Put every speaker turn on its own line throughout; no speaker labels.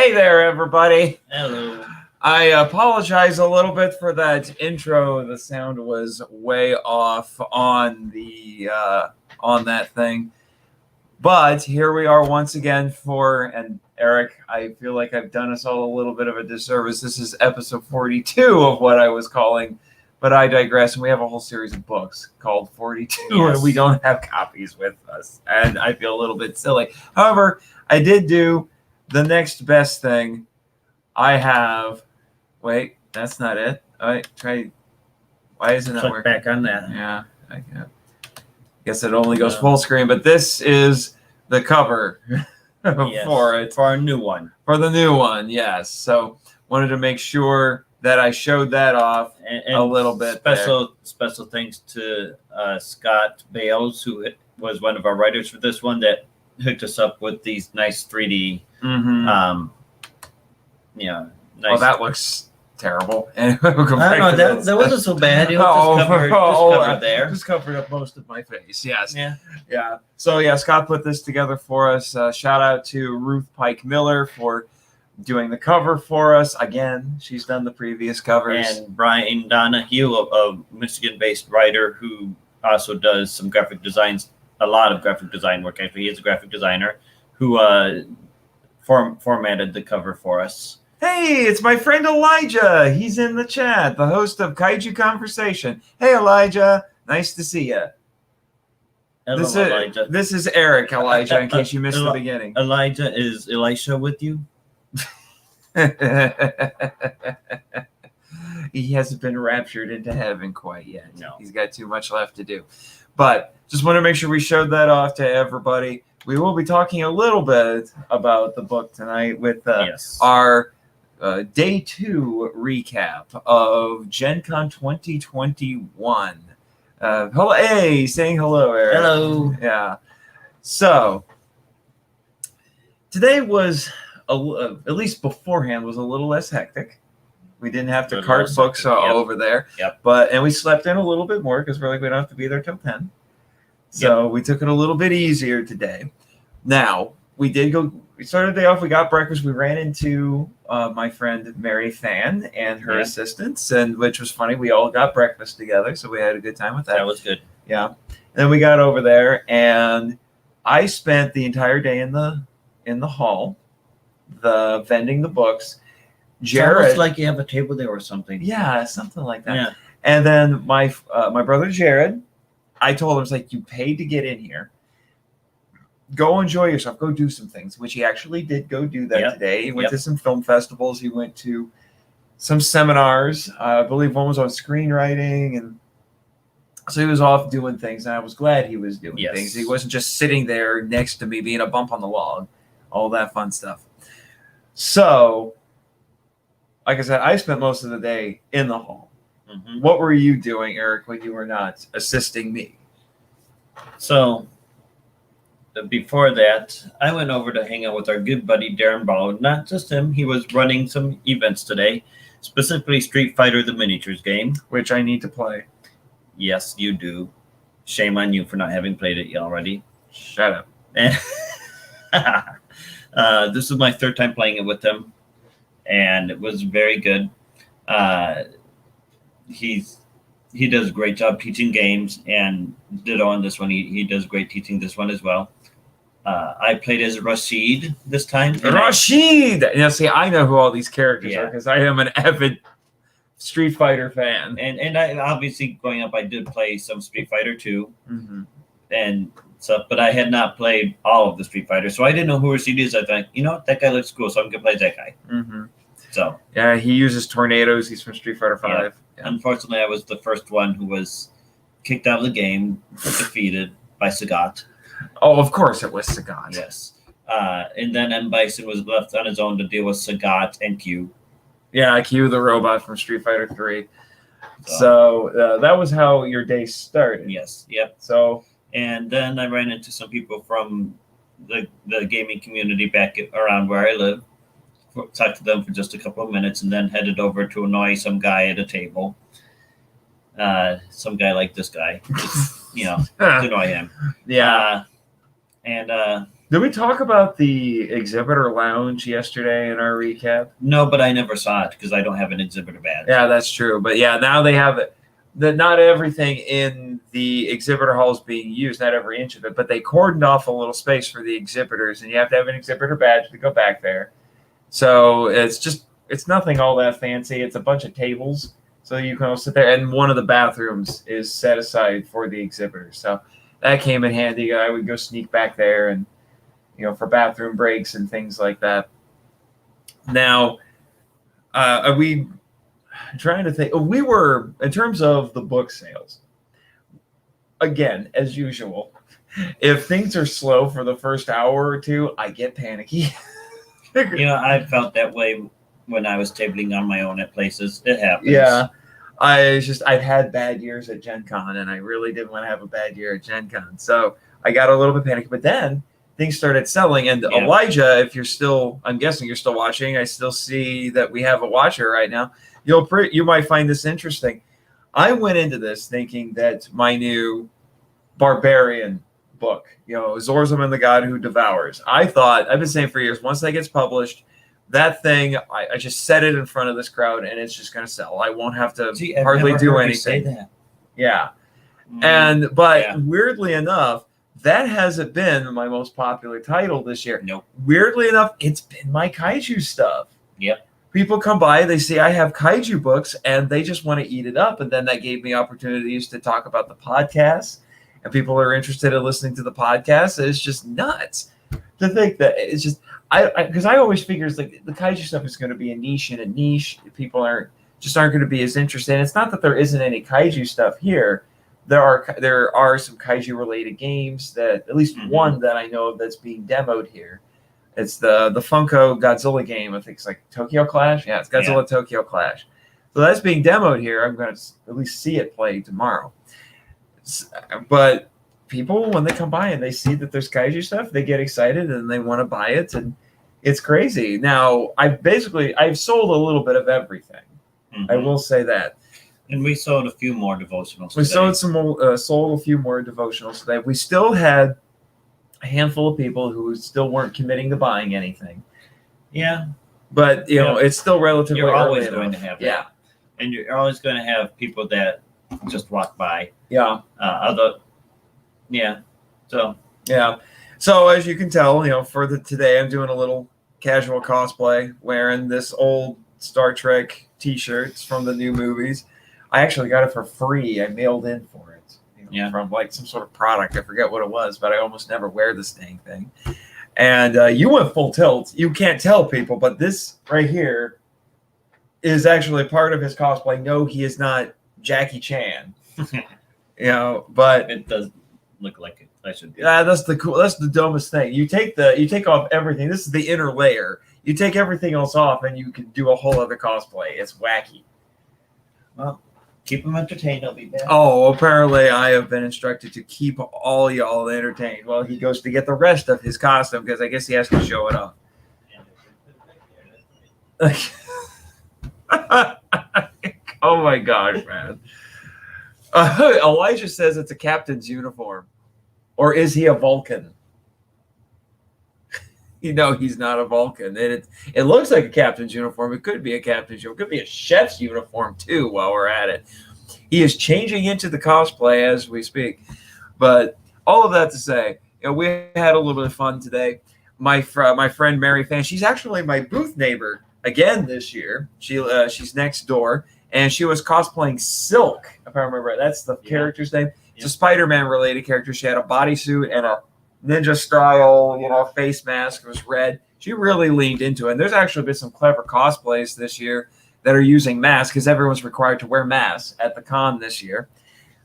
Hey there, everybody.
Hello.
I apologize a little bit for that intro. The sound was way off on the on that thing. But here we are once again and Eric, I feel like I've done us all a little bit of a disservice. This is episode 42 of what I was calling, but I digress. And we have a whole series of books called 42,
Yes.
and we don't have copies with us. And I feel a little bit silly. However, I did do the next best thing. I have. Wait, that's not it. All right, try. Why isn't that
Click
working?
back on that.
Yeah, I guess it only goes full screen. But this is the cover for it,
for our new one,
for the new one. Yes. So wanted to make sure that I showed that off
and
a little bit.
Special thanks to Scott Bales, who was one of our writers for this one, that hooked us up with these nice 3D.
Mm-hmm.
Nice.
Oh, that looks terrible.
I don't know, that wasn't so bad. It was just covered there.
Just covered up most of my face. Yes.
Yeah.
So yeah, Scott put this together for us. Shout out to Ruth Pike Miller for doing the cover for us. Again, she's done the previous covers.
And Brian Donahue, a Michigan-based writer who also does some graphic designs, a lot of graphic design work. Actually, he is a graphic designer who formatted the cover for us.
Hey, it's my friend Elijah. He's in the chat, the host of Kaiju Conversation. Hey, Elijah. Nice to see you.
Hello, Elijah.
This is Eric, Elijah, in case you missed the beginning.
Elijah, is Elisha with you?
He hasn't been raptured into heaven quite yet.
No.
He's got too much left to do. But just want to make sure we showed that off to everybody. We will be talking a little bit about the book tonight with our Day 2 recap of Gen Con 2021. Hello, hey, saying hello, Eric.
Hello.
Yeah. So, today was, at least beforehand, was a little less hectic. We didn't have to cart books over there.
Yep.
And we slept in a little bit more because we're like, we don't have to be there till 10. So we took it a little bit easier today. Now, we started the day off, we got breakfast, we ran into my friend Mary Fan and her assistants, and which was funny. We all got breakfast together, so we had a good time with that.
That was good.
Yeah. And then we got over there, and I spent the entire day in the hall, vending the books. Jared,
it's almost like you have a table there or something.
Yeah, something like that.
Yeah.
And then my brother Jared, I told him, it's like, you paid to get in here. Go enjoy yourself. Go do some things, which he actually did go do that today. He went to some film festivals. He went to some seminars. I believe one was on screenwriting. And so he was off doing things. And I was glad he was doing things. He wasn't just sitting there next to me being a bump on the log. All that fun stuff. So, like I said, I spent most of the day in the hall.
Mm-hmm.
What were you doing, Eric, when you were not assisting me?
So, before that, I went over to hang out with our good buddy Darren Ball. Not just him, he was running some events today, specifically Street Fighter the Miniatures game. Which I need to play. Yes, you do. Shame on you for not having played it already.
Shut up.
And this is my third time playing it with him, and it was very good. He does a great job teaching games, and ditto on this one. He does great teaching this one as well. I played as Rashid this time.
Rashid! Now, see, I know who all these characters are because I am an avid Street Fighter fan.
And I obviously, growing up, I did play some Street Fighter 2 and stuff, but I had not played all of the Street Fighter, so I didn't know who Rashid is. I thought, that guy looks cool, so I'm going to play that guy.
Mm-hmm.
So
yeah, he uses tornadoes. He's from Street Fighter 5.
Yeah. Unfortunately, I was the first one who was kicked out of the game, defeated by Sagat.
Oh, of course it was Sagat.
Yes. And then M. Bison was left on his own to deal with Sagat and Q.
Yeah, Q, the robot from Street Fighter 3. So that was how your day started.
Yes. Yep.
So,
and then I ran into some people from the gaming community back around where I live. Talked to them for just a couple of minutes, and then headed over to annoy some guy at a table. Some guy like this guy, just, to annoy him.
Yeah.
And
Did we talk about the exhibitor lounge yesterday in our recap?
No, but I never saw it because I don't have an exhibitor badge.
Yeah, that's true. But yeah, now they have it. That not everything in the exhibitor hall is being used, not every inch of it, but they cordoned off a little space for the exhibitors, and you have to have an exhibitor badge to go back there. So it's nothing all that fancy. It's a bunch of tables, so you can all sit there, and one of the bathrooms is set aside for the exhibitors. So that came in handy. I would go sneak back there and for bathroom breaks and things like that. Now, are we trying to think? We were, in terms of the book sales, again, as usual, if things are slow for the first hour or two, I get panicky.
I felt that way when I was tabling on my own at places. It happens.
Yeah. I've had bad years at Gen Con, and I really didn't want to have a bad year at Gen Con. So I got a little bit panicky, but then things started selling. And Elijah, if you're still, I'm guessing you're still watching. I still see that we have a watcher right now. You might find this interesting. I went into this thinking that my new barbarian book, Zorzum and the God Who Devours. I've been saying for years, once that gets published, that thing, I just set it in front of this crowd and it's just going to sell. I won't have to hardly do anything.
Say that.
Yeah. But weirdly enough, that hasn't been my most popular title this year.
Nope.
Weirdly enough, it's been my kaiju stuff.
Yep.
People come by, they see I have kaiju books, and they just want to eat it up. And then that gave me opportunities to talk about the podcast, and people are interested in listening to the podcast. It's just nuts to think that it's just because I always figure it's like the kaiju stuff is going to be a niche in a niche. People aren't going to be as interested. And it's not that there isn't any kaiju stuff here. There are some kaiju related games that at least one that I know of that's being demoed here. It's the Funko Godzilla game. I think it's like Tokyo Clash. Yeah, it's Godzilla Tokyo Clash. So that's being demoed here. I'm going to at least see it play tomorrow. But people, when they come by and they see that there's kaiju stuff, they get excited and they want to buy it, and it's crazy. Now, I've sold a little bit of everything. I will say that.
And we sold a few more devotionals.
We sold sold a few more devotionals today. We still had a handful of people who still weren't committing to buying anything.
Yeah.
But, it's still relatively
You're always
early
going to have that.
Yeah.
And you're always going to have people that just walk by.
Yeah.
So.
Yeah. So as you can tell, for today, I'm doing a little casual cosplay, wearing this old Star Trek T-shirts from the new movies. I actually got it for free. I mailed in for it from like some sort of product. I forget what it was, but I almost never wear this dang thing. And you went full tilt. You can't tell people, but this right here is actually part of his cosplay. No, he is not Jackie Chan. But
it does look like it. I should.
Yeah, that's the dumbest thing. You take off everything. This is the inner layer. You take everything else off, and you can do a whole other cosplay. It's wacky.
Well, keep them entertained. I'll be back.
Oh, apparently I have been instructed to keep all y'all entertained while he goes to get the rest of his costume, because I guess he has to show it off. Oh my gosh, man. Elijah says it's a captain's uniform. Or is he a Vulcan? He's not a Vulcan. And it looks like a captain's uniform. It could be a captain's uniform. It could be a chef's uniform, too, while we're at it. He is changing into the cosplay as we speak. But all of that to say, we had a little bit of fun today. My friend Mary Fan, she's actually my booth neighbor again this year. She's next door. And she was cosplaying Silk, if I remember right. That's the character's name. It's a Spider-Man related character. She had a bodysuit and a ninja style, face mask. It was red. She really leaned into it. And there's actually been some clever cosplays this year that are using masks, because everyone's required to wear masks at the con this year.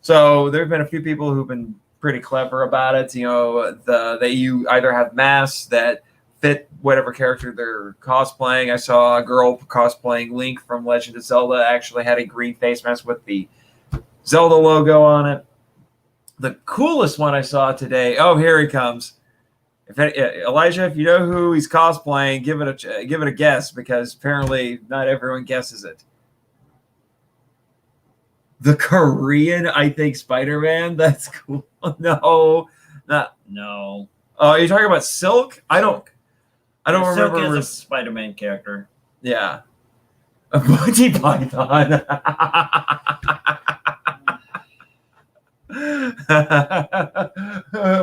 So there have been a few people who've been pretty clever about it. You either have masks that fit whatever character they're cosplaying. I saw a girl cosplaying Link from Legend of Zelda actually had a green face mask with the Zelda logo on it. The coolest one I saw today. Oh, here he comes. Elijah, if you know who he's cosplaying, give it a guess, because apparently not everyone guesses it. The Korean, I think, Spider-Man. That's cool. No, not.
No.
Oh, you're talking about Silk? I don't remember.
Silk is a Spider-Man character.
Yeah. Monty Python.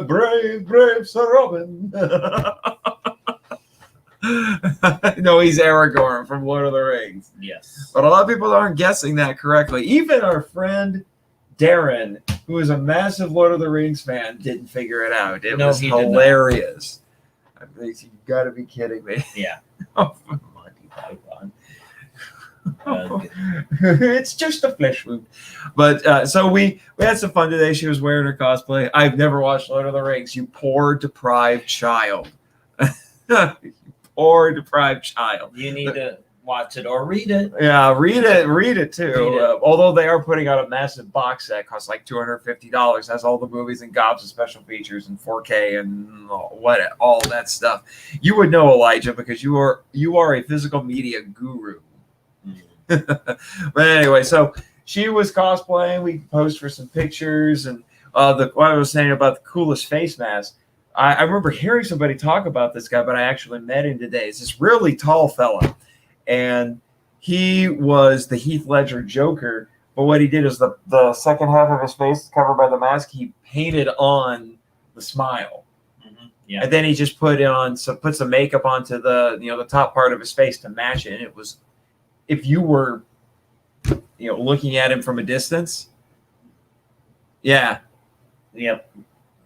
brave Sir Robin. No, he's Aragorn from Lord of the Rings.
Yes.
But a lot of people aren't guessing that correctly. Even our friend Darren, who is a massive Lord of the Rings fan, didn't figure it out. It was hilarious. I think you got to be kidding me.
Yeah.
Monty Python. It's just a flesh wound. But so we had some fun today. She was wearing her cosplay. I've never watched Lord of the Rings. You poor deprived child. You poor deprived child.
You need to watch it or read it.
Yeah, read it too.
Read it.
Although they are putting out a massive box set, costs like $250. Has all the movies and gobs of special features and 4K and all that stuff. You would know, Elijah, because you are a physical media guru. But anyway, so she was cosplaying. We posed for some pictures, and what I was saying about the coolest face mask. I remember hearing somebody talk about this guy, but I actually met him today. It's this really tall fella, and he was the Heath Ledger Joker. But what he did is the second half of his face covered by the mask, he painted on the smile.
Mm-hmm. Yeah.
And then he just put some makeup onto the top part of his face to match it. And it was, if you were looking at him from a distance, yeah.
Yep.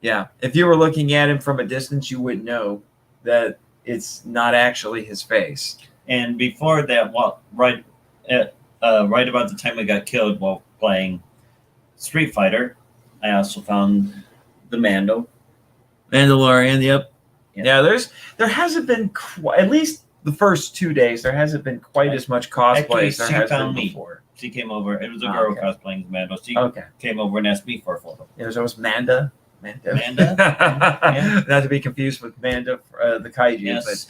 Yeah. If you were looking at him from a distance, you would know that it's not actually his face.
And before that, right about the time I got killed while playing Street Fighter, I also found the Mandalorian. Yep.
Yeah. There hasn't been at least the first 2 days. There hasn't been quite as much cosplay as there has been before.
She came over. It was a girl cosplaying as Mando. She came over and asked me for a photo.
It was Manda.
Manda.
Yeah. Not to be confused with Manda, the kaiju. Yes.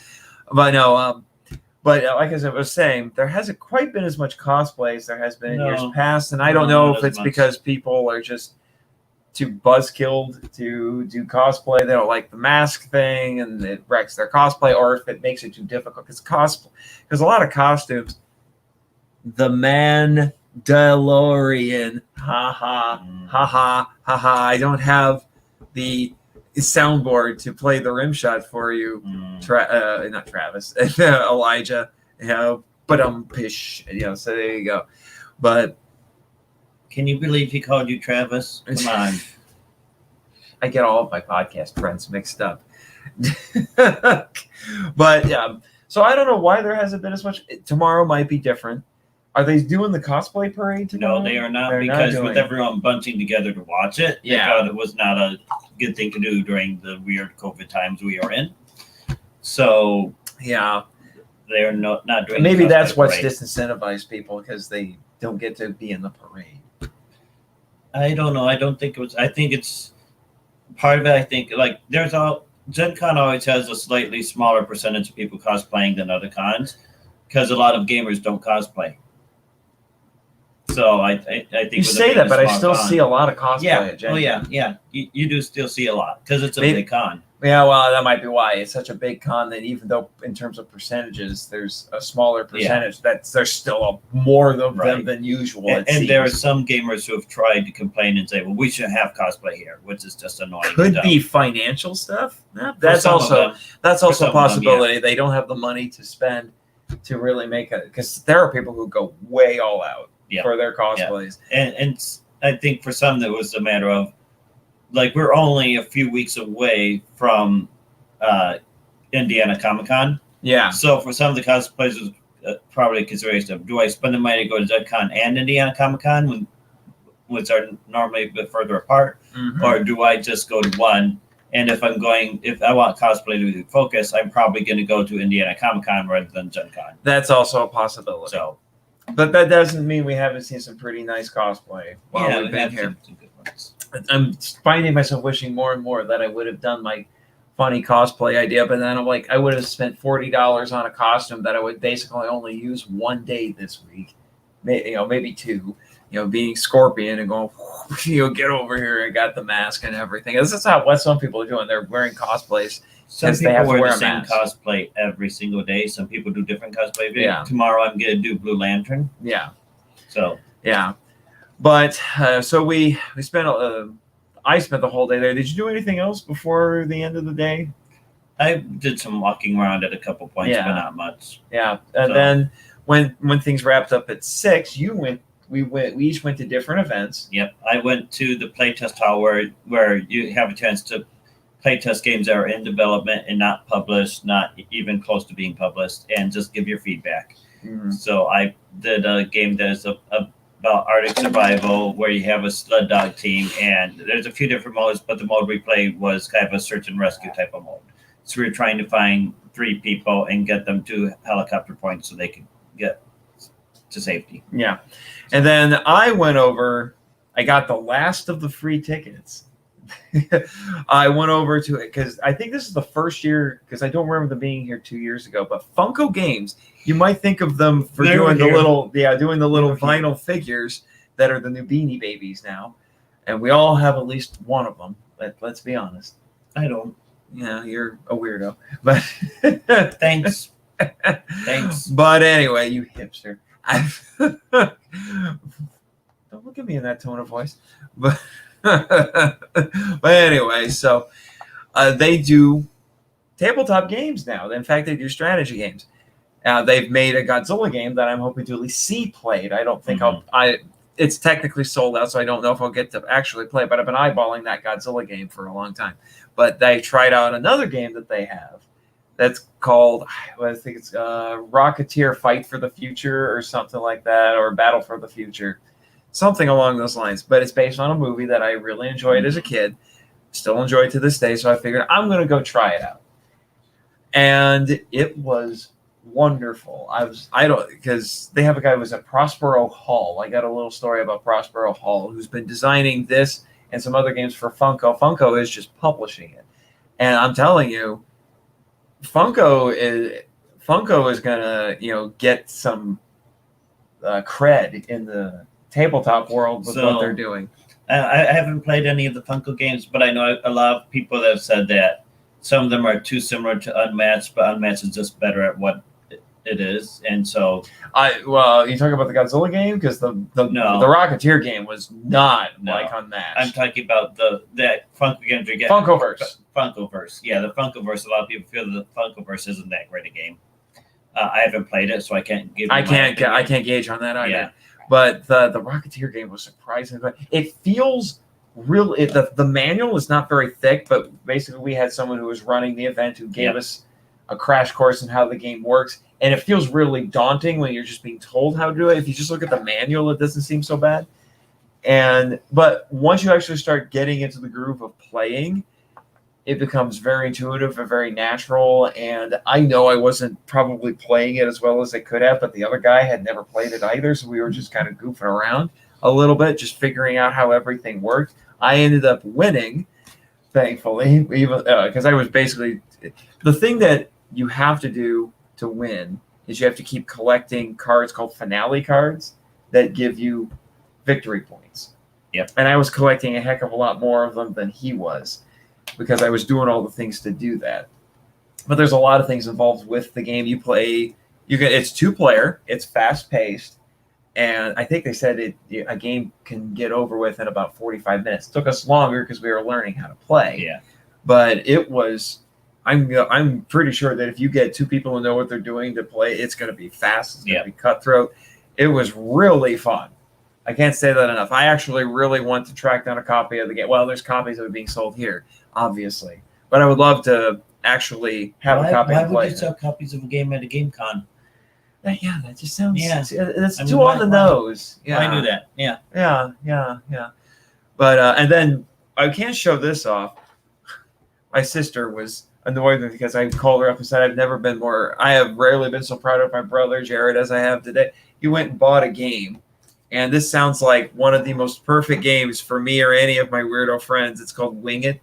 But no. But like I was saying, there hasn't quite been as much cosplay as there has been in years past, and I don't know if it's because people are just too buzzkilled to do cosplay. They don't like the mask thing, and it wrecks their cosplay, or if it makes it too difficult. Because a lot of costumes, the Mandalorian, ha ha ha ha ha ha. I don't have the soundboard to play the rim shot for you, not Travis, Elijah. But pish. So there you go. But
can you believe he called you Travis? Come on.
I get all of my podcast friends mixed up. But so I don't know why there hasn't been as much. Tomorrow might be different. Are they doing the cosplay parade tomorrow?
No, they are not, because with everyone bunching together to watch it, they thought it was not a good thing to do during the weird COVID times we are in. So
yeah,
they are not doing.
Maybe that's what's disincentivize people, because they don't get to be in the parade.
I don't know. I don't think it was. I think it's part of it. I think Gen Con always has a slightly smaller percentage of people cosplaying than other cons, because a lot of gamers don't cosplay. So I think
you say that, but I still see a lot of cosplay at Gen Con.
Yeah. You do still see a lot, because it's a big con.
Yeah, well, that might be why it's such a big con. That even though in terms of percentages, there's a smaller percentage, there's still more of them than usual.
And there are some gamers who have tried to complain and say, "Well, we should have cosplay here," which is just annoying.
Could be financial stuff. That's also a possibility. They don't have the money to spend to really make it, because there are people who go way all out for their cosplays.
And I think for some that was a matter of, we're only a few weeks away from Indiana Comic-Con. Yeah. So for some of the cosplayers, probably a consideration of, do I spend the money to go to Gen Con and Indiana Comic-Con, which are normally a bit further apart, or do I just go to one? And if I want cosplay to focus, I'm probably going to go to Indiana Comic-Con rather than Gen Con.
That's also a possibility. So, but that doesn't mean we haven't seen some pretty nice cosplay while we've been here. Some good ones. I'm finding myself wishing more and more that I would have done my funny cosplay idea, but then I'm like, I would have spent $40 on a costume that I would basically only use one day this week. maybe 2. Being Scorpion and going, get over here. I got the mask and everything. This is what some people are doing. They're wearing cosplays.
Some
They have
people
to
wear
wear
the
a
same
mask.
cosplay every single day. Some people do different cosplay.
Yeah.
Tomorrow I'm going to do Blue Lantern.
Yeah.
So.
Yeah. But so we spent, I spent the whole day there. Did you do anything else before the end of the day?
I did some walking around at a couple points,
Yeah.
but not much.
Yeah. And then when things wrapped up at 6, we each went to different events.
Yep. I went to the playtest hall where you have a chance to playtest games that are in development and not published, not even close to being published, and just give your feedback.
Mm-hmm.
So I did a game that is about Arctic survival, where you have a sled dog team, and there's a few different modes, but the mode we played was kind of a search and rescue type of mode. So we were trying to find 3 people and get them to helicopter points so they could get to safety.
Yeah. And then I went over, I got the last of the free tickets. I went over to it because I think this is the first year, because I don't remember them being here 2 years ago, but Funko Games, you might think of them for doing the little vinyl figures that are the new Beanie Babies now. And we all have at least one of them. Let's be honest.
I don't.
Yeah, you're a weirdo. But
thanks. Thanks.
But anyway, you hipster. Don't look at me in that tone of voice. But anyway, so they do tabletop games now. In fact, they do strategy games. They've made a Godzilla game that I'm hoping to at least see played. I don't think it's technically sold out, so I don't know if I'll get to actually play it, but I've been eyeballing that Godzilla game for a long time. But they tried out another game that they have that's called, I think it's Rocketeer Fight for the Future or something like that, or Battle for the Future, something along those lines. But it's based on a movie that I really enjoyed as a kid, still enjoy it to this day, so I figured I'm going to go try it out. And it was wonderful. Because they have a guy who was at Prospero Hall. I got a little story about Prospero Hall, who's been designing this and some other games for Funko. Funko is just publishing it. And I'm telling you, Funko is gonna, get some cred in the tabletop world with what they're doing.
I haven't played any of the Funko games, but I know a lot of people that have said that some of them are too similar to Unmatched, but Unmatched is just better at what it is. And so,
you talking about the Godzilla game, because the Rocketeer game was not like Unmatched.
I'm talking about that Funko games you get.
Funkoverse.
Funkoverse. Yeah, the Funkoverse. A lot of people feel the Funkoverse isn't that great a game. I haven't played it, so I can't give.
I can't gauge on that either. Yeah. But the Rocketeer game was surprising. But it feels real. The manual is not very thick, but basically we had someone who was running the event who gave us a crash course in how the game works, and it feels really daunting when you're just being told how to do it. If you just look at the manual, it doesn't seem so bad. But once you actually start getting into the groove of playing, it becomes very intuitive and very natural. And I know I wasn't probably playing it as well as I could have, but the other guy had never played it either, so we were just kind of goofing around a little bit, just figuring out how everything worked. I ended up winning, thankfully, even because I was basically the thing that you have to do to win is you have to keep collecting cards called finale cards that give you victory points.
Yep. And
I was collecting a heck of a lot more of them than he was, because I was doing all the things to do that. But there's a lot of things involved with the game. You play, it's 2-player, it's fast-paced, and I think they said a game can get over with in about 45 minutes. It took us longer because we were learning how to play.
Yeah.
But it was, I'm pretty sure that if you get 2 people who know what they're doing to play, it's going to be fast, it's going to be cutthroat. It was really fun. I can't say that enough. I actually really want to track down a copy of the game. Well, there's copies of it being sold here, obviously. But I would love to actually have a copy.
Why would you sell copies of a game at a game con?
Yeah, that just sounds...
Yeah.
It's too on the nose. Yeah.
I knew that. Yeah.
Yeah. But, and then I can't show this off. My sister was annoyed with me because I called her up and said, I have rarely been so proud of my brother, Jared, as I have today. He went and bought a game. And this sounds like one of the most perfect games for me or any of my weirdo friends. It's called Wing It,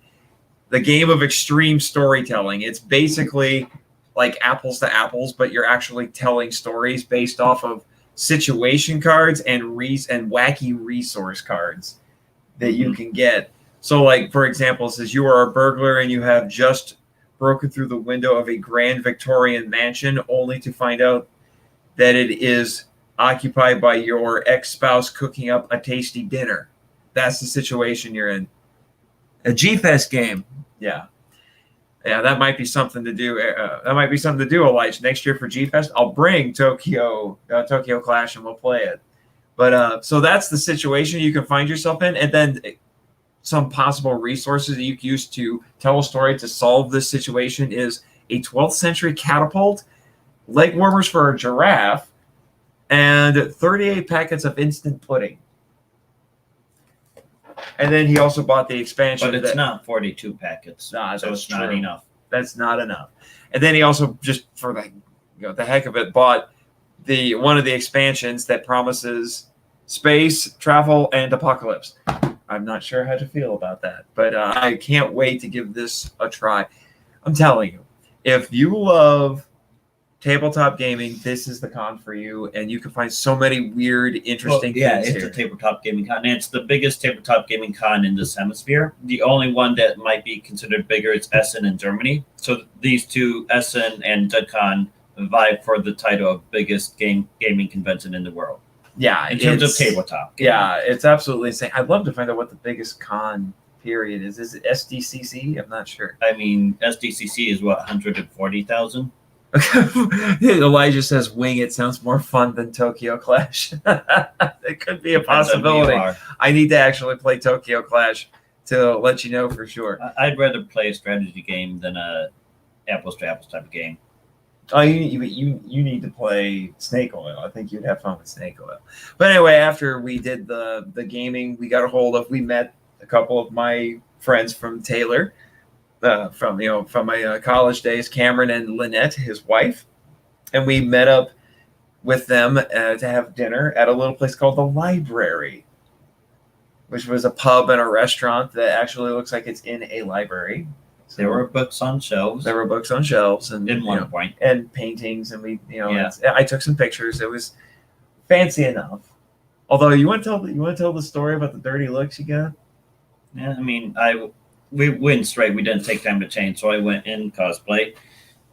the game of extreme storytelling. It's basically like apples to apples, but you're actually telling stories based off of situation cards and wacky resource cards that you can get. So, like, for example, it says you are a burglar and you have just broken through the window of a grand Victorian mansion only to find out that it is occupied by your ex-spouse cooking up a tasty dinner. That's the situation you're in. A G-Fest game. Yeah. Yeah, that might be something to do. Elijah. Next year for G-Fest, I'll bring Tokyo Clash and we'll play it. But so that's the situation you can find yourself in. And then some possible resources that you can use to tell a story to solve this situation is a 12th century catapult, leg warmers for a giraffe, and 38 packets of instant pudding. And then he also bought the expansion.
But it's not 42 packets.
Nah,
so it's not
true.
enough.
That's not enough. And then he also, just for the heck of it, bought one of the expansions that promises space, travel, and apocalypse. I'm not sure how to feel about that, but I can't wait to give this a try. I'm telling you, if you love tabletop gaming, this is the con for you, and you can find so many weird, interesting things
it's
here.
a tabletop gaming con, and it's the biggest tabletop gaming con in this hemisphere. The only one that might be considered bigger is Essen in Germany. So these two, Essen and DudCon, vie for the title of biggest gaming convention in the world.
Yeah,
in terms of tabletop.
Yeah, it's absolutely insane. I'd love to find out what the biggest con period is. Is it SDCC? I'm not sure.
I mean, SDCC is what, 140,000?
Elijah says wing it sounds more fun than Tokyo Clash. It could be a possibility. I need to actually play Tokyo Clash to let you know for sure.
I'd rather play a strategy game than a apples to apples type of game.
Oh, you need to play Snake Oil. I think you'd have fun with Snake Oil. But anyway, after we did the gaming, we met a couple of my friends from Taylor, from my college days, Cameron and Lynette, his wife, and we met up with them to have dinner at a little place called the Library, which was a pub and a restaurant that actually looks like it's in a library. So
there were books on shelves.
And
in one point,
and paintings, and I took some pictures. It was fancy enough. Although you want to tell the story about the dirty looks you got?
Yeah, I mean, we went straight. We didn't take time to change, so I went in cosplay,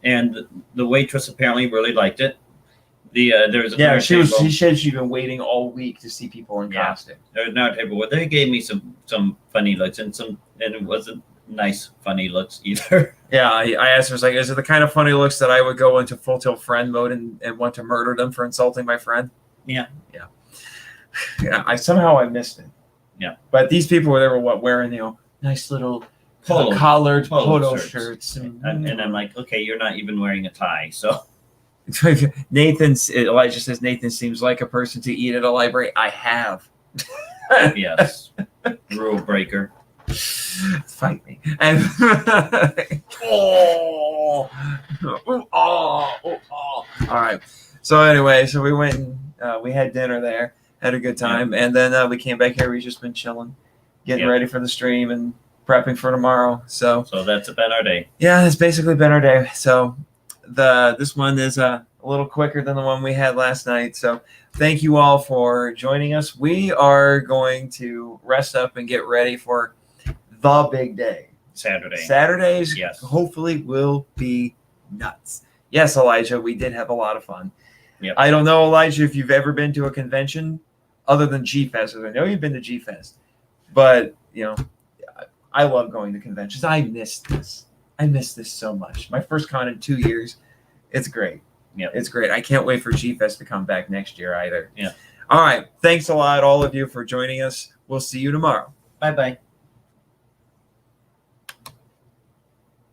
and the waitress apparently really liked it. There was
she said she'd been waiting all week to see people in costume.
There was another table where they gave me some funny looks and it wasn't nice funny looks either.
Yeah, I asked her, I was like, is it the kind of funny looks that I would go into full tilt friend mode and want to murder them for insulting my friend?
Yeah.
I missed it.
Yeah,
but these people were wearing nice little collared polo shirts,
and I'm like, okay, you're not even wearing a tie, so.
Elijah says Nathan seems like a person to eat at a library. I have.
Yes, rule breaker.
Fight me. And all right. So anyway, we went and we had dinner there, had a good time, and then we came back here. We've just been chilling, getting ready for the stream and prepping for tomorrow. So
that's been our day.
Yeah, that's basically been our day. So this one is a little quicker than the one we had last night. So thank you all for joining us. We are going to rest up and get ready for the big day. Saturdays,
yes,
hopefully will be nuts. Yes, Elijah, we did have a lot of fun.
Yep.
I don't know, Elijah, if you've ever been to a convention other than G-Fest. I know you've been to G-Fest, but I love going to conventions. I miss this so much. My first con in 2 years. It's great.
Yeah,
it's great. I can't wait for G-Fest to come back next year either.
Yeah.
All right. Thanks a lot, all of you, for joining us. We'll see you tomorrow.
Bye-bye.